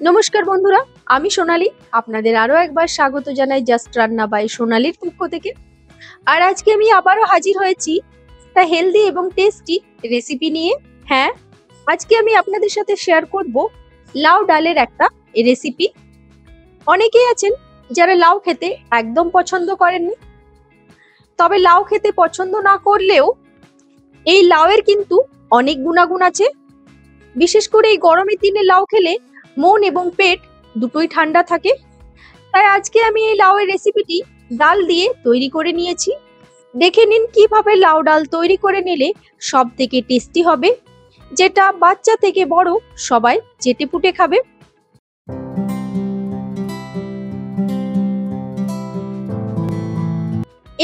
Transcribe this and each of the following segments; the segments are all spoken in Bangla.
নমস্কার বন্ধুরা, আমি সোনালী। আপনাদের আরো একবার স্বাগত জানাই জাস্ট রান্না বাই সোনালীর পক্ষ থেকে। আর আজকে আমি আবারও হাজির হয়েছি একটা হেলদি এবং টেস্টি রেসিপি নিয়ে। হ্যাঁ, আজকে আমি আপনাদের সাথে শেয়ার করব লাউ ডালের একটা রেসিপি। অনেকেই আছেন যারা লাউ খেতে একদম পছন্দ করেননি, তবে লাউ খেতে পছন্দ না করলেও এই লাউয়ের কিন্তু অনেক গুণাগুণ আছে। বিশেষ করে এই গরমের দিনে লাউ খেলে মন এবং পেট দুটোই ঠান্ডা থাকে। তাই আজকে আমি এই লাউয়ের রেসিপিটি ডাল দিয়ে তৈরি করে নিয়েছি। দেখে নিন কিভাবে লাউ ডাল তৈরি করে নিলে সব থেকে টেস্টি হবে, যেটা বাচ্চা থেকে বড় সবাই চেটেপুটে খাবে।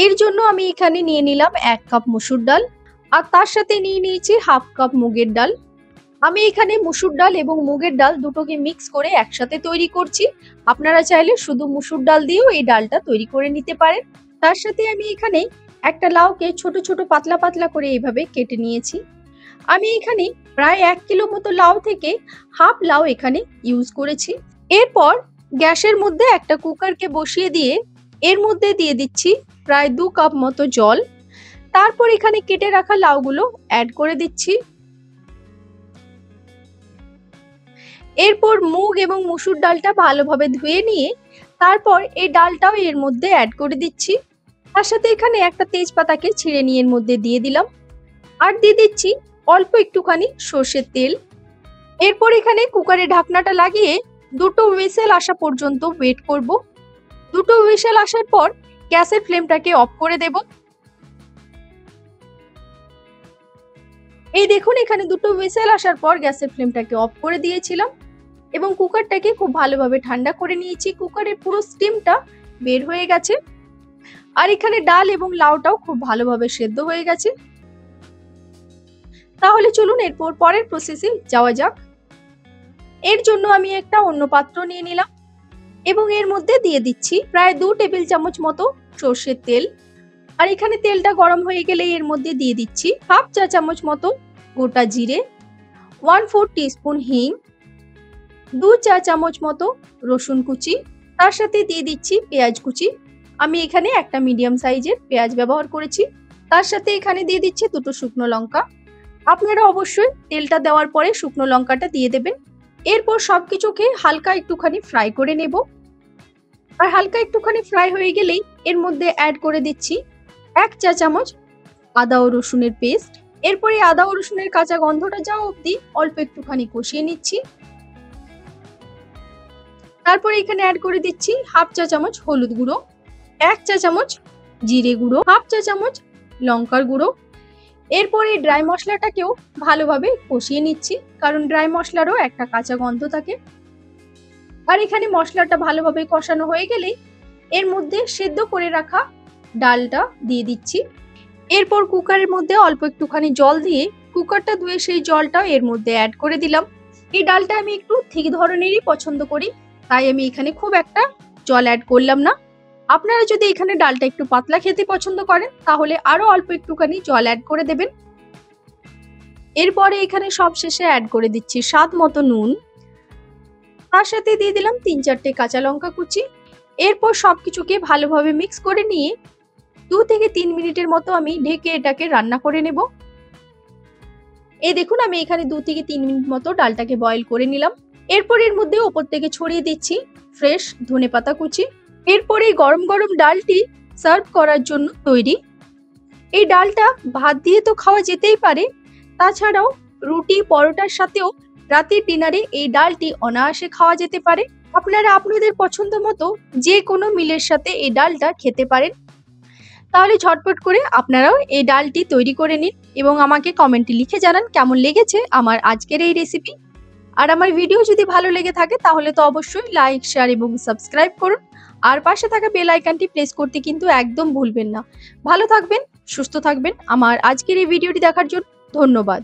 এর জন্য আমি এখানে নিয়ে নিলাম 1 কাপ মসুর ডাল, আর তার সাথে নিয়ে নিয়েছি হাফ কাপ মুগের ডাল। আমি এখানে মসুর ডাল এবং মুগের ডাল দুটোকে মিক্স করে একসাথে তৈরি করছি। আপনারা চাইলে শুধু মসুর ডাল দিয়েও এই ডালটা তৈরি করে নিতে পারেন। তার সাথে আমি এখানে একটা লাউকে ছোট ছোট পাতলা পাতলা করে এইভাবে কেটে নিয়েছি। আমি এখানে প্রায় 1 কিলো মতো লাউ থেকে হাফ লাউ এখানে ইউজ করেছি। এরপর গ্যাসের মধ্যে একটা কুকারকে বসিয়ে দিয়ে এর মধ্যে দিয়ে দিচ্ছি প্রায় 2 কাপ মতো জল। তারপর এখানে কেটে রাখা লাউগুলো অ্যাড করে দিচ্ছি। এরপর মুগ এবং মসুর ডালটা ভালোভাবে ধুয়ে নিয়ে তারপর এই ডালটাও এর মধ্যে অ্যাড করে দিচ্ছি। তার সাথে এখানে একটা তেজপাতাকে ছিঁড়ে নিয়ে এর মধ্যে দিয়ে দিলাম, আর দিয়ে দিচ্ছি অল্প একটুখানি সর্ষের তেল। এরপর এখানে কুকারে ঢাকনাটা লাগিয়ে দুটো হুইসেল আসা পর্যন্ত ওয়েট করব। দুটো হুইসেল আসার পর গ্যাসের ফ্লেমটাকে অফ করে দেব। এই দেখুন, এখানে দুটো হুইসেল আসার পর গ্যাসের ফ্লেমটাকে অফ করে দিয়েছিলাম এবং কুকারটাকে খুব ভালোভাবে ঠান্ডা করে নিয়েছি। কুকারের পুরো স্টিমটা বের হয়ে গেছে, আর এখানে ডাল এবং লাউটাও খুব ভালোভাবে সেদ্ধ হয়ে গেছে। তাহলে চলুন এরপর পরের প্রসেসে যাওয়া যাক। এর জন্য আমি একটা অন্য পাত্র নিয়ে নিলাম এবং এর মধ্যে দিয়ে দিচ্ছি প্রায় 2 টেবিল চামচ মতো সর্ষের তেল। আর এখানে তেলটা গরম হয়ে গেলে এর মধ্যে দিয়ে দিচ্ছি হাফ চা চামচ মতো গোটা জিরে, 1/4 টিস্পুন হিং, 2 চা চামচ মতো রসুন কুচি, তার সাথে দিয়ে দিচ্ছি পেঁয়াজ কুচি। আমি এখানে একটা মিডিয়াম সাইজের পেঁয়াজ ব্যবহার করেছি। তার সাথে এখানে দিয়ে দিচ্ছি 2টো শুকনো লঙ্কা। আপনারা অবশ্যই তেলটা দেওয়ার পরে শুকনো লঙ্কাটা দিয়ে দেবেন। এরপর সবকিছুকে হালকা একটুখানি ফ্রাই করে নেব। আর হালকা একটুখানি ফ্রাই হয়ে গেলেই এর মধ্যে অ্যাড করে দিচ্ছি 1 চা চামচ আদা ও রসুনের পেস্ট। এরপরে আদা ও রসুনের কাঁচা গন্ধটা যাওয়া অবধি অল্প একটুখানি কষিয়ে নিচ্ছি। তারপরে এখানে অ্যাড করে দিচ্ছি হাফ চা চামচ হলুদ গুঁড়ো, 1 চা চামচ জিরে গুঁড়ো, হাফ চা চামচ লঙ্কার গুঁড়ো। এরপর এই ড্রাই মশলাটাকেও ভালোভাবে কষিয়ে নিচ্ছি, কারণ ড্রাই মশলারও একটা কাঁচা গন্ধ থাকে। আর এখানে মশলাটা ভালোভাবে কষানো হয়ে গেলে এর মধ্যে সেদ্ধ করে রাখা ডালটা দিয়ে দিচ্ছি। এরপর কুকারের মধ্যে অল্প একটুখানি জল দিয়ে কুকারটা ধুয়ে সেই জলটাও এর মধ্যে অ্যাড করে দিলাম। এই ডালটা আমি একটু ঠিক ধরনেরই পছন্দ করি, তাই আমি এখানে খুব একটা জল অ্যাড করলাম না। আপনারা যদি এখানে ডালটা একটু পাতলা খেতে পছন্দ করেন তাহলে আরো অল্প একটুখানি জল অ্যাড করে দেবেন। এরপরে এখানে সবশেষে অ্যাড করে দিচ্ছি স্বাদ মতো নুন, তার সাথে দিয়ে দিলাম 3-4টে কাঁচা লঙ্কা কুচি। এরপর সবকিছুকে ভালোভাবে মিক্স করে নিয়ে 2 থেকে 3 মিনিটের মতো আমি ঢেকে এটাকে রান্না করে নেব। এই দেখুন, আমি এখানে 2 থেকে 3 মিনিট মতো ডালটাকে বয়েল করে নিলাম। এরপর এর মধ্যে ওপর থেকে ছড়িয়ে দিচ্ছি ফ্রেশ ধনেপাতা কুচি। এরপর এই গরম গরম ডালটি সার্ভ করার জন্য তৈরি। এই ডালটা ভাত দিয়ে তো খাওয়া যেতেই পারে, তাছাড়াও রুটি পরোটার সাথেও রাতের ডিনারে এই ডালটি অনায়াসে খাওয়া যেতে পারে। আপনারা আপনাদের পছন্দ মতো যে কোনো মিলের সাথে এই ডালটা খেতে পারেন। তাহলে ঝটপট করে আপনারাও এই ডালটি তৈরি করে নিন এবং আমাকে কমেন্টে লিখে জানান কেমন লেগেছে আমার আজকের এই রেসিপি। আর আমার ভিডিও যদি ভালো লেগে থাকে তাহলে তো অবশ্যই লাইক, শেয়ার এবং সাবস্ক্রাইব করুন। আর পাশে থাকা বেল আইকনটি প্রেস করতে কিন্তু একদম ভুলবেন না। ভালো থাকবেন, সুস্থ থাকবেন। আমার আজকের এই ভিডিওটি দেখার জন্য ধন্যবাদ।